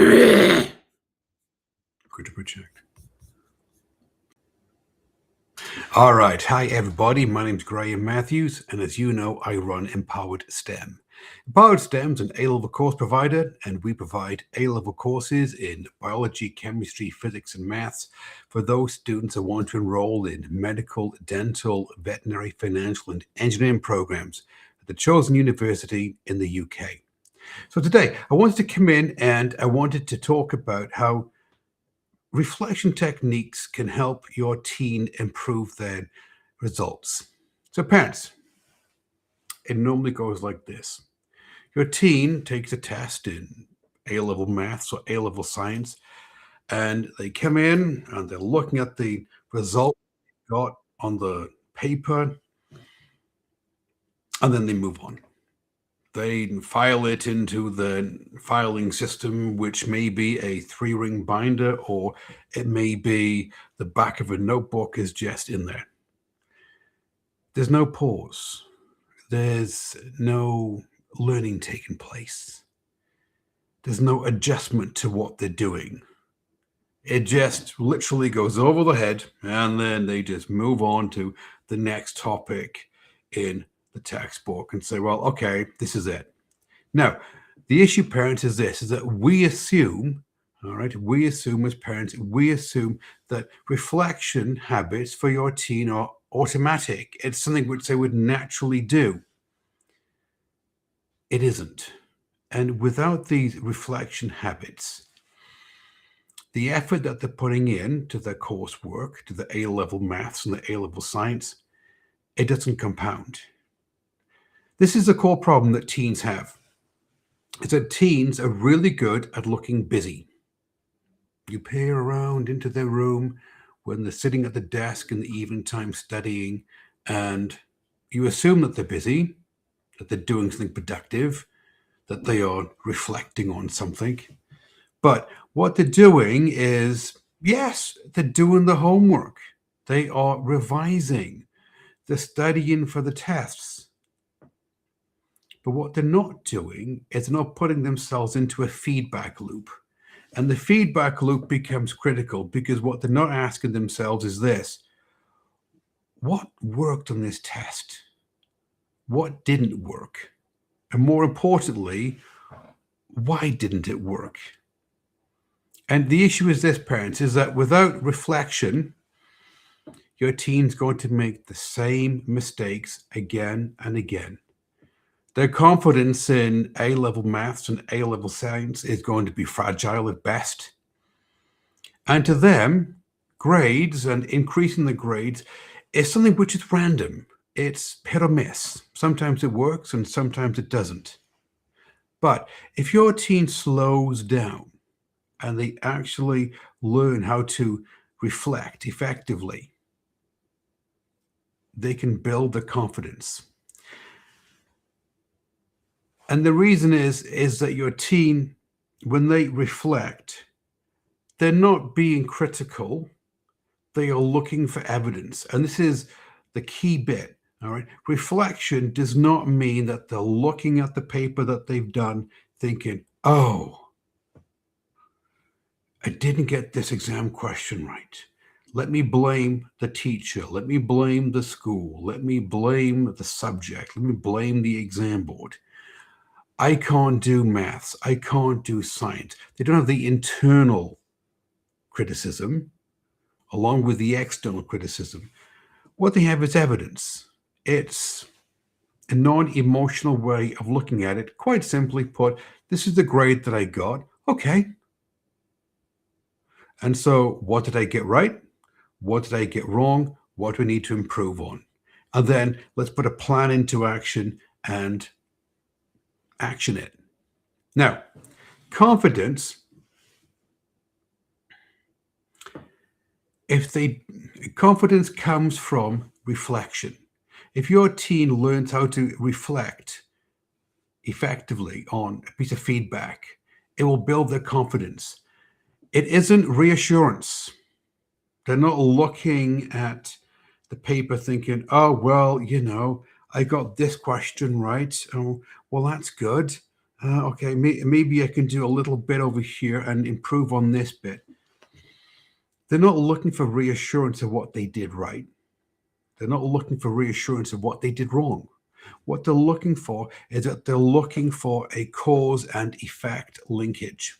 Good to project. All right. Hi, everybody. My name's Graham Matthews, and as you know, I run Empowered STEM. Empowered STEM is an A-level course provider, and we provide A-level courses in biology, chemistry, physics, and maths for those students who want to enroll in medical, dental, veterinary, financial, and engineering programs at the chosen university in the UK. So today, I wanted to come in and I wanted to talk about how reflection techniques can help your teen improve their results. So, parents, it normally goes like this: your teen takes a test in A level maths or A level science, and they come in and they're looking at the result they got on the paper, and then they move on. They file it into the filing system, which may be a 3-ring binder, or it may be the back of a notebook is just in there. There's no pause. There's no learning taking place. There's no adjustment to what they're doing. It just literally goes over the head, and then they just move on to the next topic in the textbook and say, well, okay, this is it. Now, the issue, parents, is this, is that we assume, all right, we assume as parents, we assume that reflection habits for your teen are automatic. It's something which they would naturally do. It isn't. And without these reflection habits, the effort that they're putting in to their coursework, to the A-level maths and the A-level science, it doesn't compound. This is the core problem that teens have. Is that teens are really good at looking busy. You peer around into their room when they're sitting at the desk in the evening time studying, and you assume that they're busy, that they're doing something productive, that they are reflecting on something. But what they're doing is, yes, they're doing the homework. They are revising. They're studying for the tests. But what they're not doing is they're not putting themselves into a feedback loop. And the feedback loop becomes critical because what they're not asking themselves is this: what worked on this test? What didn't work? And more importantly, why didn't it work? And the issue is this, parents, is that without reflection, your teen's going to make the same mistakes again and again. Their confidence in A-level maths and A-level science is going to be fragile at best. And to them, grades and increasing the grades is something which is random. It's hit or miss. Sometimes it works and sometimes it doesn't. But if your teen slows down and they actually learn how to reflect effectively, they can build their confidence. And the reason is that your teen, when they reflect, they're not being critical. They are looking for evidence. And this is the key bit. All right. Reflection does not mean that they're looking at the paper that they've done thinking, oh, I didn't get this exam question right. Let me blame the teacher. Let me blame the school. Let me blame the subject. Let me blame the exam board. I can't do maths. I can't do science. They don't have the internal criticism along with the external criticism. What they have is evidence. It's a non-emotional way of looking at it. Quite simply put, this is the grade that I got. Okay. And so what did I get right? What did I get wrong? What do I need to improve on? And then let's put a plan into action and action it. Now, confidence, confidence comes from reflection. If your teen learns how to reflect effectively on a piece of feedback, it will build their confidence. It isn't reassurance. They're not looking at the paper thinking, oh, well, I got this question right. Oh, well, that's good. Okay, maybe I can do a little bit over here and improve on this bit. They're not looking for reassurance of what they did right. They're not looking for reassurance of what they did wrong. What they're looking for is that they're looking for a cause and effect linkage.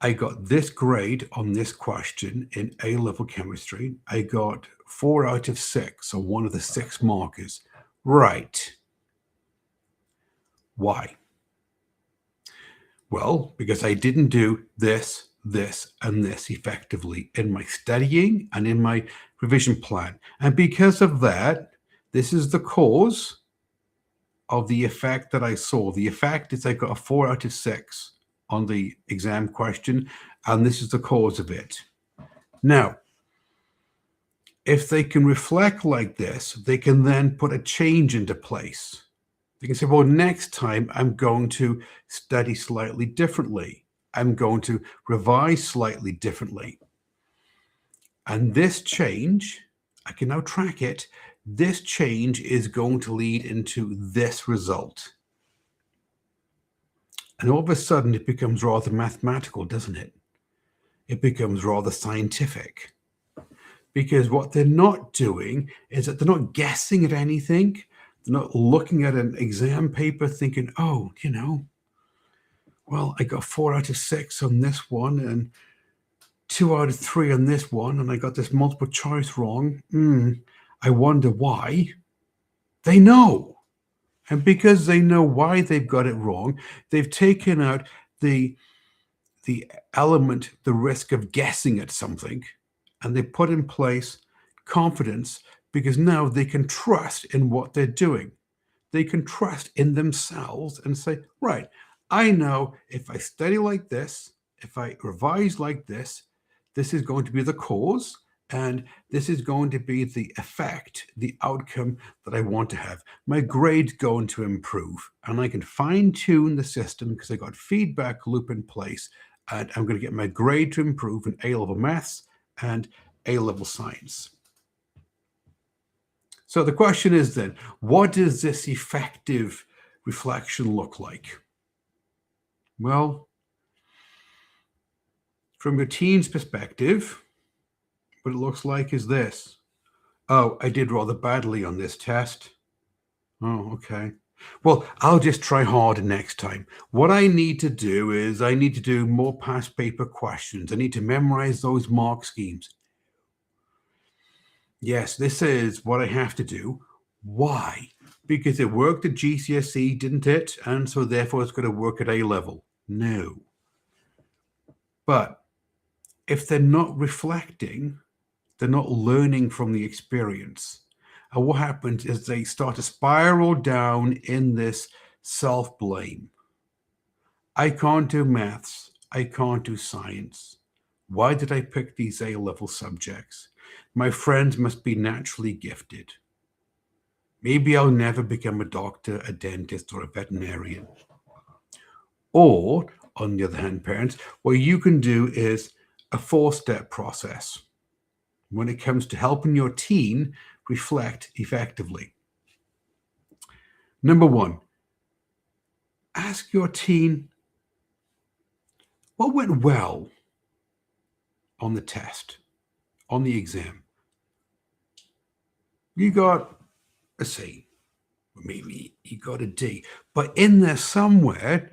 I got this grade on this question in A-level chemistry. I got 4 out of 6 on one of the 6 markers. Right. Why? Well, because I didn't do this, this, and this effectively in my studying and in my revision plan. And because of that, this is the cause of the effect that I saw. The effect is I got a 4 out of 6 on the exam question, and this is the cause of it. Now, if they can reflect like this, they can then put a change into place. They can say, well, next time I'm going to study slightly differently. I'm going to revise slightly differently. And this change, I can now track it. This change is going to lead into this result. And all of a sudden, it becomes rather mathematical, doesn't it? It becomes rather scientific. Because what they're not doing is that they're not guessing at anything. They're not looking at an exam paper thinking, oh, well, I got 4 out of 6 on this one and 2 out of 3 on this one, and I got this multiple choice wrong. I wonder why. They know. And because they know why they've got it wrong, they've taken out the element, the risk of guessing at something, and they put in place confidence because now they can trust in what they're doing. They can trust in themselves and say, right, I know if I study like this, if I revise like this, this is going to be the cause, and this is going to be the effect, the outcome that I want to have. My grade's going to improve, and I can fine-tune the system because I got feedback loop in place, and I'm going to get my grade to improve in A-level maths and A-level science. So the question is then, what does this effective reflection look like? Well, from your teen's perspective, what it looks like is this. Oh, I did rather badly on this test. Oh, okay. Well, I'll just try harder next time. What I need to do is I need to do more past paper questions. I need to memorize those mark schemes. Yes, this is what I have to do. Why? Because it worked at GCSE, didn't it? And so therefore it's going to work at A-level. No. But if they're not reflecting, they're not learning from the experience. And what happens is they start to spiral down in this self-blame. I can't do maths. I can't do science. Why did I pick these A-level subjects? My friends must be naturally gifted. Maybe I'll never become a doctor, a dentist, or a veterinarian. Or, on the other hand, parents, what you can do is a 4-step process when it comes to helping your teen reflect effectively. Number 1, ask your teen, what went well on the test, on the exam? You got a C, or maybe you got a D, but in there somewhere,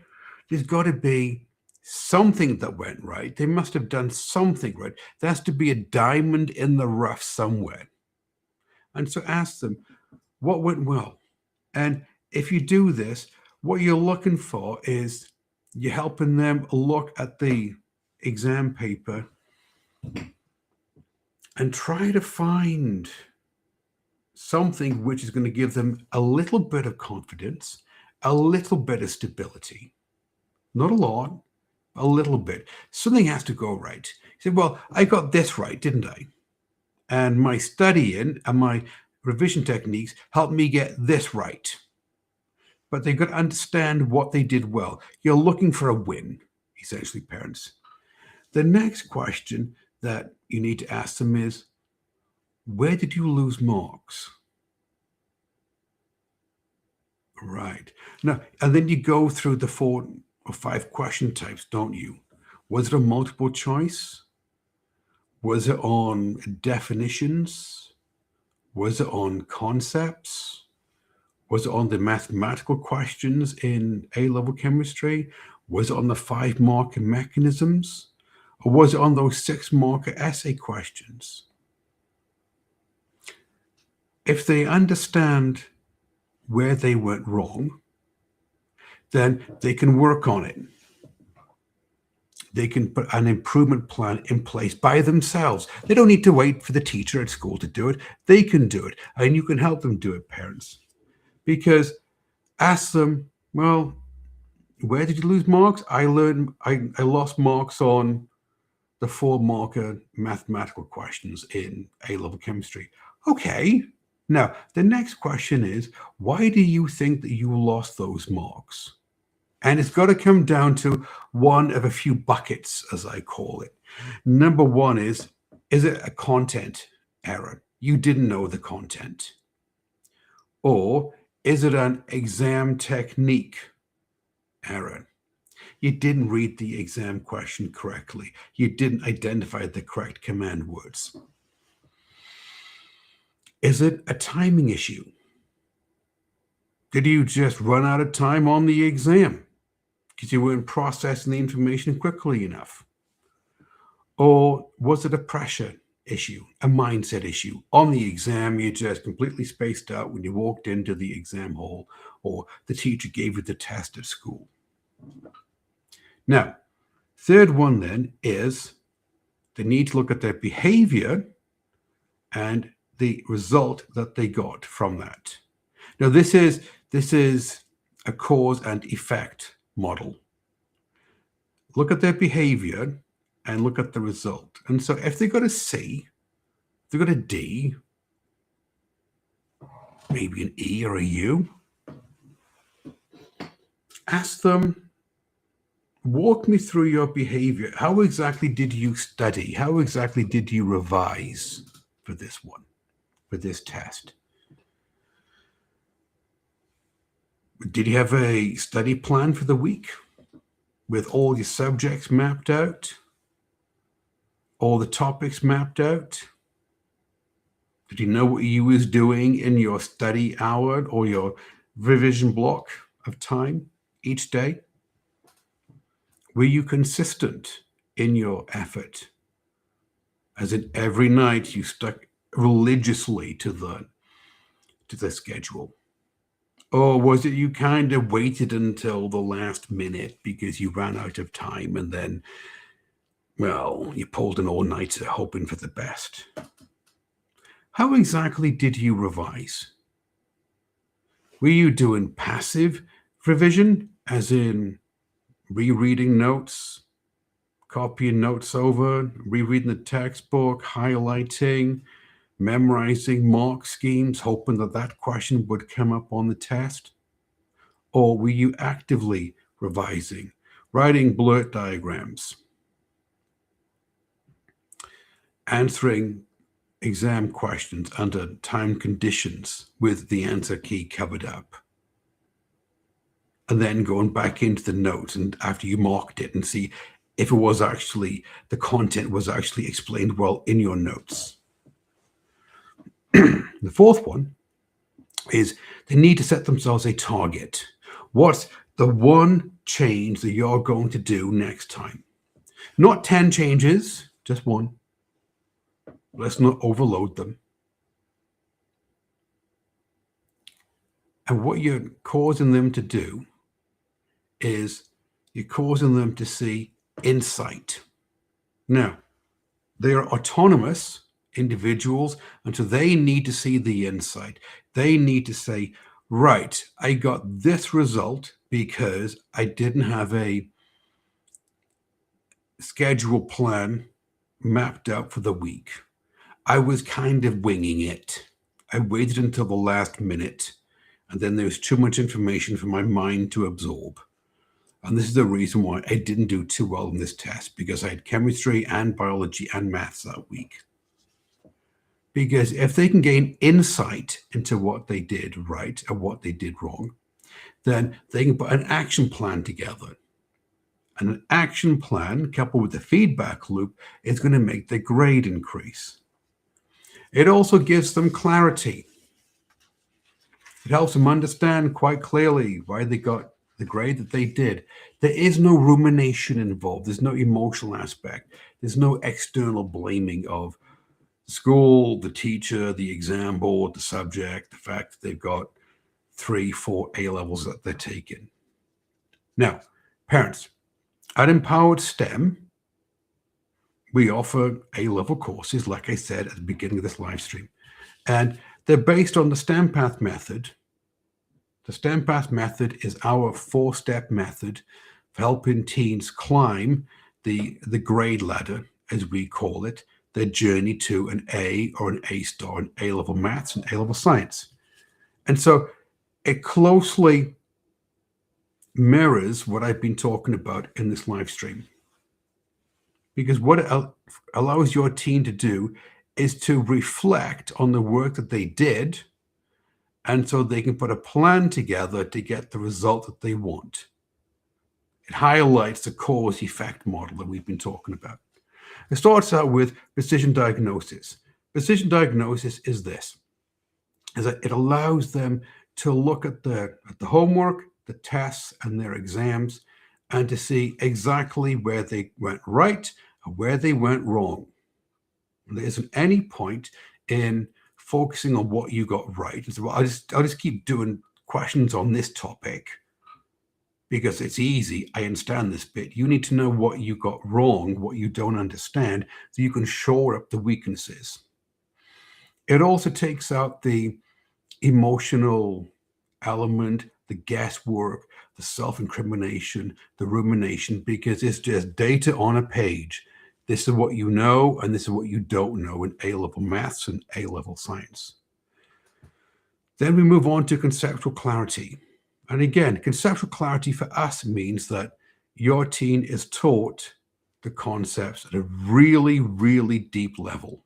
there's got to be something that went right. They must have done something right. There has to be a diamond in the rough somewhere. And so ask them, what went well? And if you do this, what you're looking for is you're helping them look at the exam paper and try to find something which is going to give them a little bit of confidence, a little bit of stability. Not a lot, a little bit. Something has to go right. You say, well, I got this right, didn't I? And my studying and my revision techniques helped me get this right. But they've got to understand what they did well. You're looking for a win, essentially, parents. The next question that you need to ask them is, where did you lose marks? Right. Now, and then you go through the 4 or 5 question types, don't you? Was it a multiple choice? Was it on definitions? Was it on concepts? Was it on the mathematical questions in A-level chemistry? Was it on the 5 marker mechanisms? Or was it on those 6 marker essay questions? If they understand where they went wrong, then they can work on it. They can put an improvement plan in place by themselves. They don't need to wait for the teacher at school to do it. They can do it, and you can help them do it, parents. Because ask them, well, where did you lose marks? I lost marks on the 4 marker mathematical questions in A-level chemistry. Okay. Now, the next question is, why do you think that you lost those marks? And it's got to come down to one of a few buckets, as I call it. Number one is it a content error? You didn't know the content. Or is it an exam technique error? You didn't read the exam question correctly. You didn't identify the correct command words. Is it a timing issue? Did you just run out of time on the exam because you weren't processing the information quickly enough? Or was it a pressure issue, a mindset issue? On the exam, you just completely spaced out when you walked into the exam hall, or the teacher gave you the test at school. Now, third one then is they need to look at their behavior and the result that they got from that. Now, this is a cause and effect model. Look at their behavior and look at the result. And so if they got a C, if they got a D, maybe an E or a U, ask them, walk me through your behavior. How exactly did you study? How exactly did you revise for this one, for this test? Did you have a study plan for the week with all your subjects mapped out? All the topics mapped out? Did you know what you was doing in your study hour or your revision block of time each day? Were you consistent in your effort? As in every night you stuck religiously to the schedule? Or was it you kind of waited until the last minute because you ran out of time and then, well, you pulled an all-nighter hoping for the best? How exactly did you revise? Were you doing passive revision, as in rereading notes, copying notes over, rereading the textbook, highlighting, memorizing mark schemes, hoping that that question would come up on the test? Or were you actively revising, writing blurt diagrams, answering exam questions under time conditions with the answer key covered up, and then going back into the notes and after you marked it and see if it was actually, the content was actually explained well in your notes? The fourth one is they need to set themselves a target. What's the one change that you're going to do next time? Not 10 changes, just one. Let's not overload them. And what you're causing them to do is you're causing them to see insight. Now, they are autonomous individuals, and so they need to see the insight. They need to say, right, I got this result because I didn't have a schedule plan mapped out for the week. I was kind of winging it. I waited until the last minute, and then there was too much information for my mind to absorb. And this is the reason why I didn't do too well in this test, because I had chemistry and biology and maths that week. Because if they can gain insight into what they did right and what they did wrong, then they can put an action plan together. And an action plan coupled with the feedback loop is going to make the grade increase. It also gives them clarity. It helps them understand quite clearly why they got the grade that they did. There is no rumination involved. There's no emotional aspect. There's no external blaming of the school, the teacher, the exam board, the subject, the fact that they've got 3, 4 A levels that they're taking. Now, parents, at Empowered STEM, we offer A-level courses, like I said at the beginning of this live stream, and they're based on the STEM Path method. The STEM Path method is our 4-step method for helping teens climb the grade ladder, as we call it, their journey to an A or an A star in A-level maths and A-level science. And so it closely mirrors what I've been talking about in this live stream. Because what it allows your teen to do is to reflect on the work that they did, and so they can put a plan together to get the result that they want. It highlights the cause-effect model that we've been talking about. It starts out with precision diagnosis. Precision diagnosis is this, is that it allows them to look at the homework, the tests, and their exams, and to see exactly where they went right and where they went wrong. There isn't any point in focusing on what you got right. And so, well, I'll just keep doing questions on this topic because it's easy. I understand this bit. You need to know what you got wrong, what you don't understand, so you can shore up the weaknesses. It also takes out the emotional element, the guesswork, the self-incrimination, the rumination, because it's just data on a page. This is what you know, and this is what you don't know in A-level maths and A-level science. Then we move on to conceptual clarity. And again, conceptual clarity for us means that your teen is taught the concepts at a really, really deep level.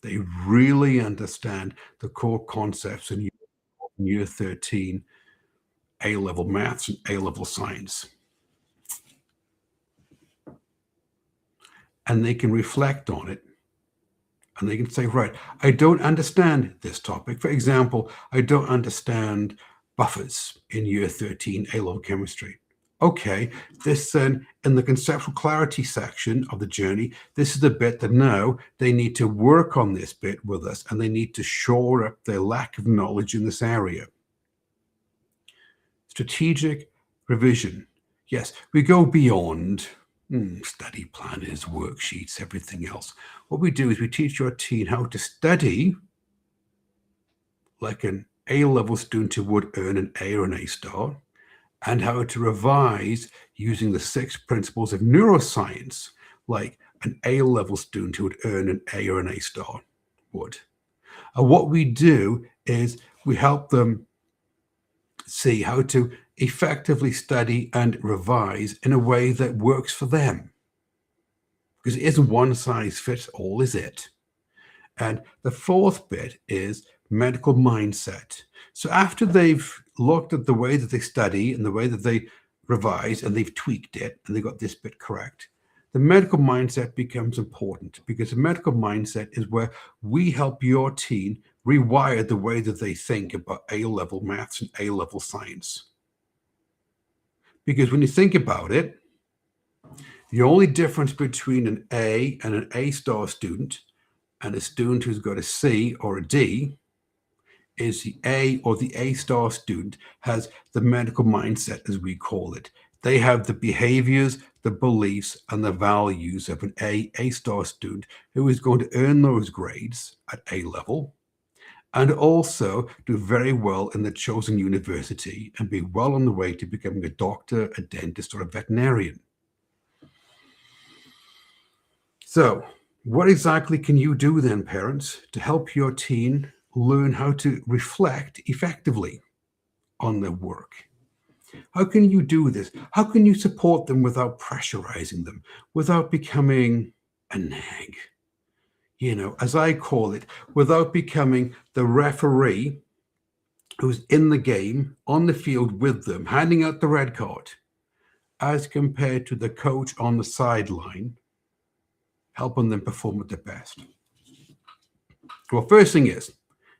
They really understand the core concepts in year 13, A-level maths and A-level science. And they can reflect on it. And they can say, right, I don't understand this topic. For example, I don't understand buffers in year 13 A-level chemistry. Okay, this then in the conceptual clarity section of the journey, this is the bit that now they need to work on this bit with us, and they need to shore up their lack of knowledge in this area. Strategic revision. Yes, we go beyond study planners, worksheets, everything else. What we do is we teach your teen how to study like an A-level student who would earn an A or an A star, and how to revise using the 6 principles of neuroscience like an A-level student who would earn an A or an A star would. And what we do is we help them see how to effectively study and revise in a way that works for them. Because it isn't one size fits all, is it? And the 4th bit is medical mindset. So after they've looked at the way that they study and the way that they revise, and they've tweaked it and they got this bit correct, the medical mindset becomes important, because the medical mindset is where we help your teen rewire the way that they think about A-level maths and A-level science. Because when you think about it, the only difference between an A and an A star student and a student who's got a C or a D is the A or the A star student has the medical mindset, as we call it. They have the behaviors, the beliefs, and the values of an A star student who is going to earn those grades at A level, and also do very well in the chosen university and be well on the way to becoming a doctor, a dentist, or a veterinarian. So, what exactly can you do then, parents, to help your teen learn how to reflect effectively on their work? How can you do this? How can you support them without pressurizing them, without becoming a nag? You know, as I call it, without becoming the referee who's in the game, on the field with them, handing out the red card, as compared to the coach on the sideline, helping them perform at their best? Well, first thing is,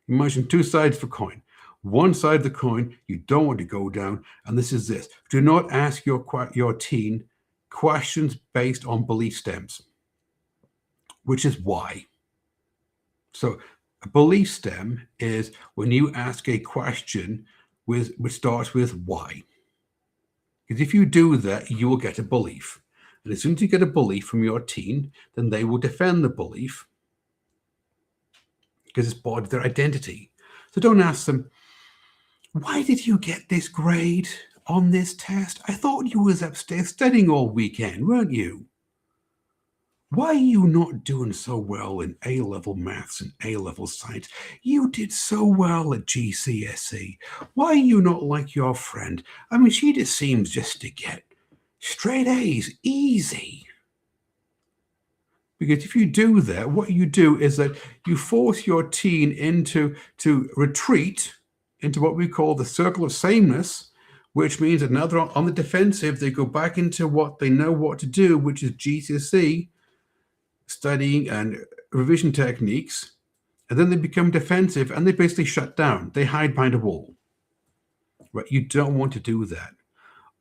imagine two sides of a coin. One side of the coin you don't want to go down, and this is this: do not ask your teen questions based on belief stems, which is why. So a belief stem is when you ask a question which starts with why. Because if you do that, you will get a belief. And as soon as you get a belief from your teen, then they will defend the belief because it's part of their identity. So don't ask them, why did you get this grade on this test? I thought you was upstairs studying all weekend, weren't you? Why are you not doing so well in A-level maths and A-level science? You did so well at GCSE. Why are you not like your friend? I mean, she just seems just to get straight A's, easy. Because if you do that, what you do is that you force your teen to retreat into what we call the circle of sameness, which means that now they're on the defensive. They go back into what they know what to do, which is GCSE, studying and revision techniques, and then they become defensive and they basically shut down. They hide behind a wall. Right? You don't want to do that.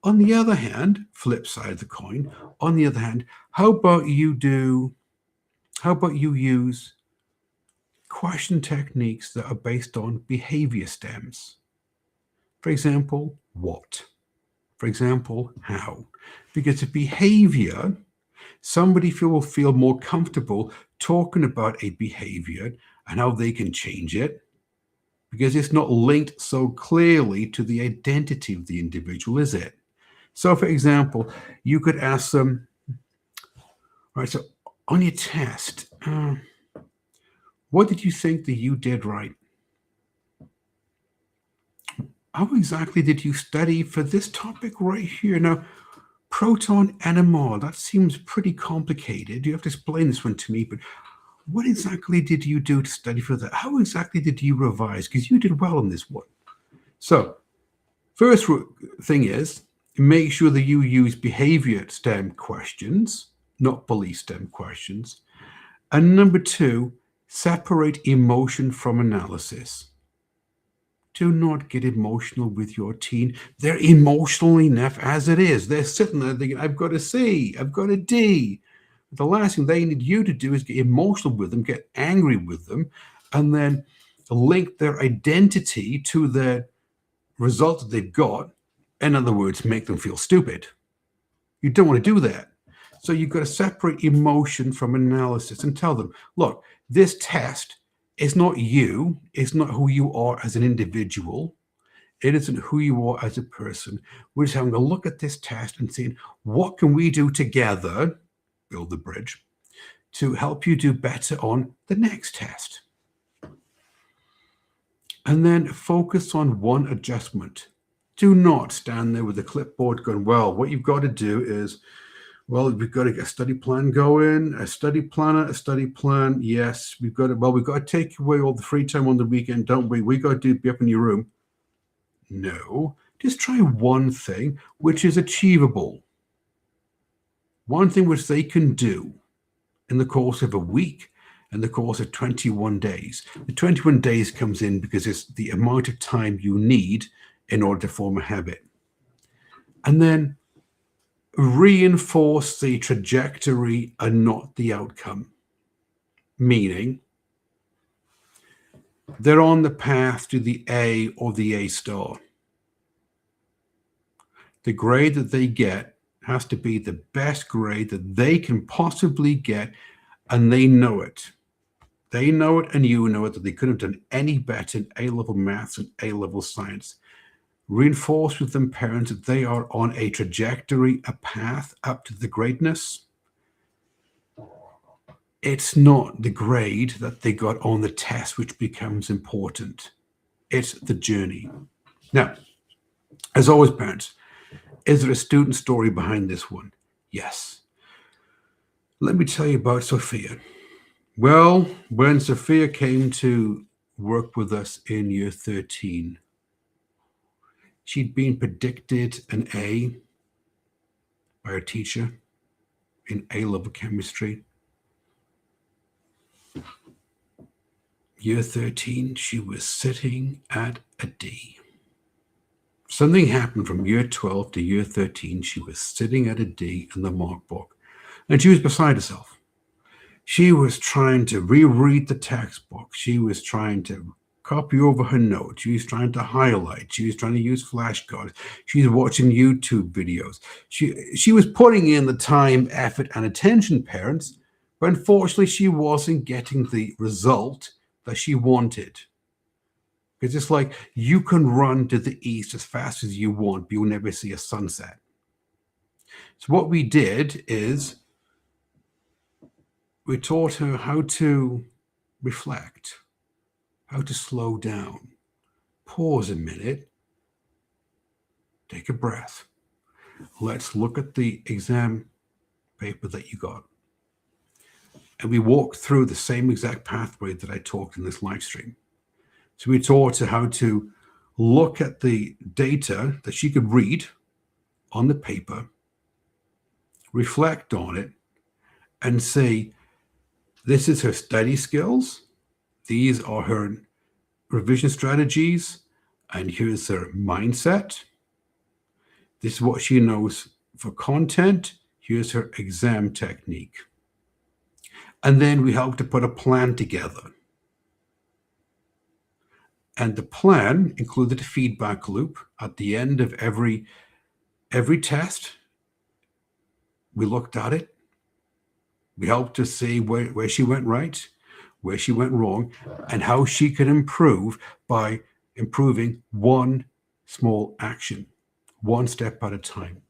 On the other hand, flip side of the coin, on the other hand, how about you use question techniques that are based on behavior stems? For example, what? For example, how? Because a behavior, somebody will feel more comfortable talking about a behavior and how they can change it because it's not linked so clearly to the identity of the individual, is it? So, for example, you could ask them, right, so on your test, what did you think that you did right? How exactly did you study for this topic right here? Now, proton NMR, that seems pretty complicated. You have to explain this one to me, but what exactly did you do to study for that? How exactly did you revise? Because you did well on this one. So, first thing is, make sure that you use behavior STEM questions, not belief STEM questions. And number two, separate emotion from analysis. Do not get emotional with your teen. They're emotional enough as it is. They're sitting there thinking, I've got a C, I've got a D. The last thing they need you to do is get emotional with them, get angry with them, and then link their identity to the result that they've got. In other words, make them feel stupid. You don't want to do that. So you've got to separate emotion from analysis and tell them, look, this test is not you. It's not who you are as an individual. It isn't who you are as a person. We're just having a look at this test and saying, what can we do together, build the bridge, to help you do better on the next test? And then focus on one adjustment. Do not stand there with a clipboard going, well, what you've got to do is, well, we've got to get a study plan going, a study planner, a study plan. Yes, we've got to take away all the free time on the weekend, don't we? We got to be up in your room. No, just try one thing which is achievable. One thing which they can do in the course of a week, in the course of 21 days. The 21 days comes in because it's the amount of time you need in order to form a habit. And then reinforce the trajectory and not the outcome. Meaning, they're on the path to the A or the A star. The grade that they get has to be the best grade that they can possibly get, and they know it. They know it, and you know it, that they couldn't have done any better in A-level maths and A-level science. Reinforce with them, parents, that they are on a trajectory, a path up to the greatness. It's not the grade that they got on the test which becomes important. It's the journey. Now, as always, parents, is there a student story behind this one? Yes. Let me tell you about Sophia. Well, when Sophia came to work with us in year 13, She'd been predicted an A by her teacher in A-level chemistry. Year 13, she was sitting at a D. Something happened from year 12 to year 13. She was sitting at a D in the mark book, and she was beside herself. She was trying to reread the textbook. She was trying to copy over her notes. She was trying to highlight. She was trying to use flashcards. She was watching YouTube videos. She was putting in the time, effort, and attention, parents, but unfortunately, she wasn't getting the result that she wanted. Because it's like you can run to the east as fast as you want, but you'll never see a sunset. So what we did is we taught her how to reflect, how to slow down, pause a minute, take a breath. Let's look at the exam paper that you got. And we walked through the same exact pathway that I talked in this live stream. So we taught her how to look at the data that she could read on the paper, reflect on it, and say, this is her study skills, these are her revision strategies, and here's her mindset. This is what she knows for content. Here's her exam technique. And then we helped to put a plan together. And the plan included a feedback loop at the end of every test. We looked at it. We helped her see where she went right, where she went wrong, and how she could improve by improving one small action, one step at a time.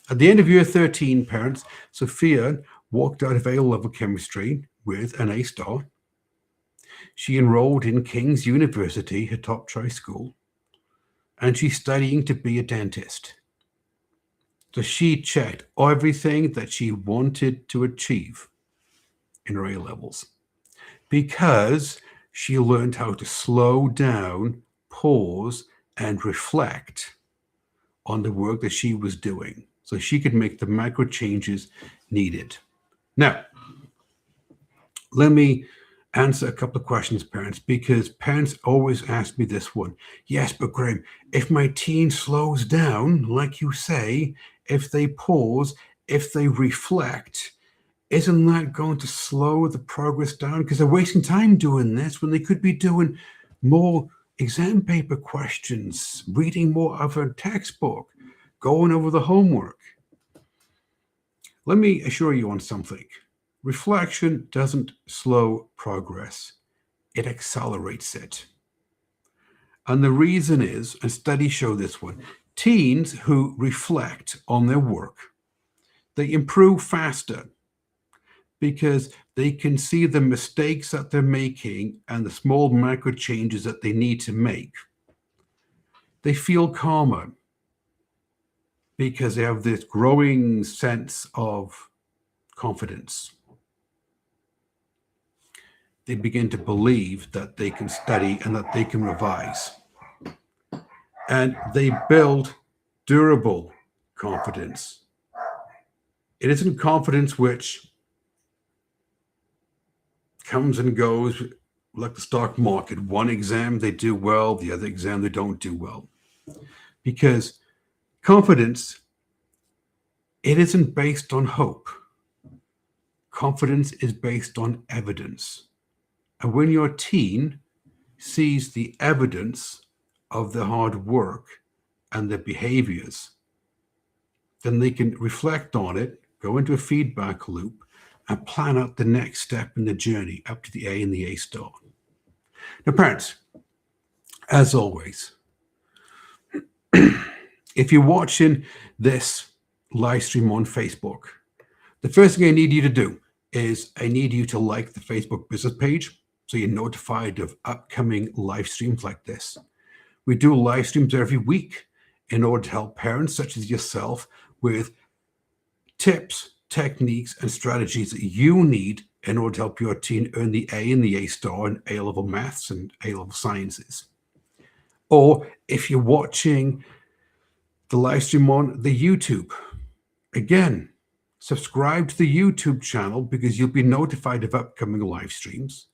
At the end of year 13, parents, Sophia walked out of A-level chemistry with an A star. She enrolled in King's University, her top choice school, and she's studying to be a dentist. So she checked everything that she wanted to achieve in her A-levels because she learned how to slow down, pause, and reflect on the work that she was doing so she could make the macro changes needed. Now, let me answer a couple of questions, parents, because parents always ask me this one. Yes, but Graham, if my teen slows down, like you say, if they pause, if they reflect, isn't that going to slow the progress down? Because they're wasting time doing this when they could be doing more exam paper questions, reading more of a textbook, going over the homework. Let me assure you on something. Reflection doesn't slow progress. It accelerates it. And the reason is, and studies show this one, teens who reflect on their work, they improve faster because they can see the mistakes that they're making and the small macro changes that they need to make. They feel calmer because they have this growing sense of confidence. They begin to believe that they can study and that they can revise. And they build durable confidence. It isn't confidence which comes and goes like the stock market. One exam they do well, the other exam they don't do well. Because confidence, it isn't based on hope. Confidence is based on evidence. And when your teen sees the evidence of their hard work and their behaviors, then they can reflect on it, go into a feedback loop, and plan out the next step in the journey up to the A and the A star. Now, parents, as always, if you're watching this live stream on Facebook, the first thing I need you to do is I need you to like the Facebook business page so you're notified of upcoming live streams like this. We do live streams every week in order to help parents such as yourself with tips, techniques, and strategies that you need in order to help your teen earn the A and the A star in A-level maths and A-level sciences. Or if you're watching the live stream on the YouTube. Again, subscribe to the YouTube channel because you'll be notified of upcoming live streams.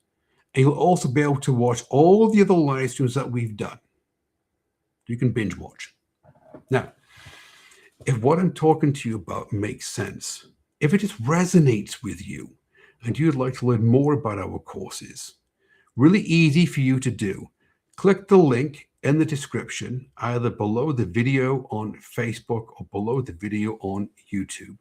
And you'll also be able to watch all the other live streams that we've done. You can binge watch. Now, if what I'm talking to you about makes sense, if it just resonates with you and you'd like to learn more about our courses, really easy for you to do. Click the link in the description, either below the video on Facebook or below the video on YouTube.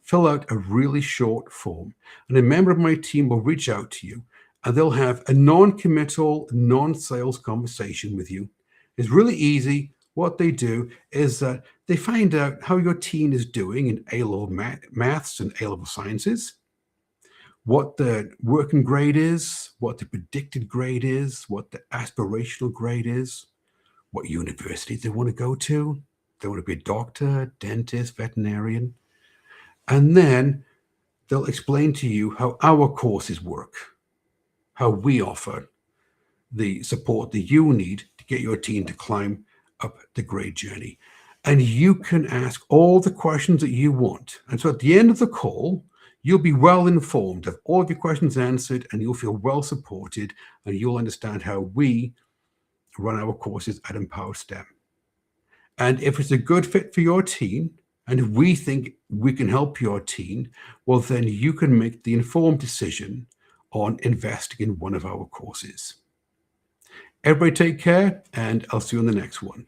Fill out a really short form, and a member of my team will reach out to you, and they'll have a non-committal, non-sales conversation with you. It's really easy. What they do is that they find out how your teen is doing in A-level maths and A-level sciences, what the working grade is, what the predicted grade is, what the aspirational grade is, what university they want to go to. They want to be a doctor, dentist, veterinarian. And then they'll explain to you how our courses work, how we offer the support that you need to get your teen to climb up the grade journey. And you can ask all the questions that you want. And so at the end of the call, you'll be well informed, have all of your questions answered, and you'll feel well supported, and you'll understand how we run our courses at Empowered STEM. And if it's a good fit for your teen, and if we think we can help your teen, well, then you can make the informed decision on investing in one of our courses. Everybody take care, and I'll see you on the next one.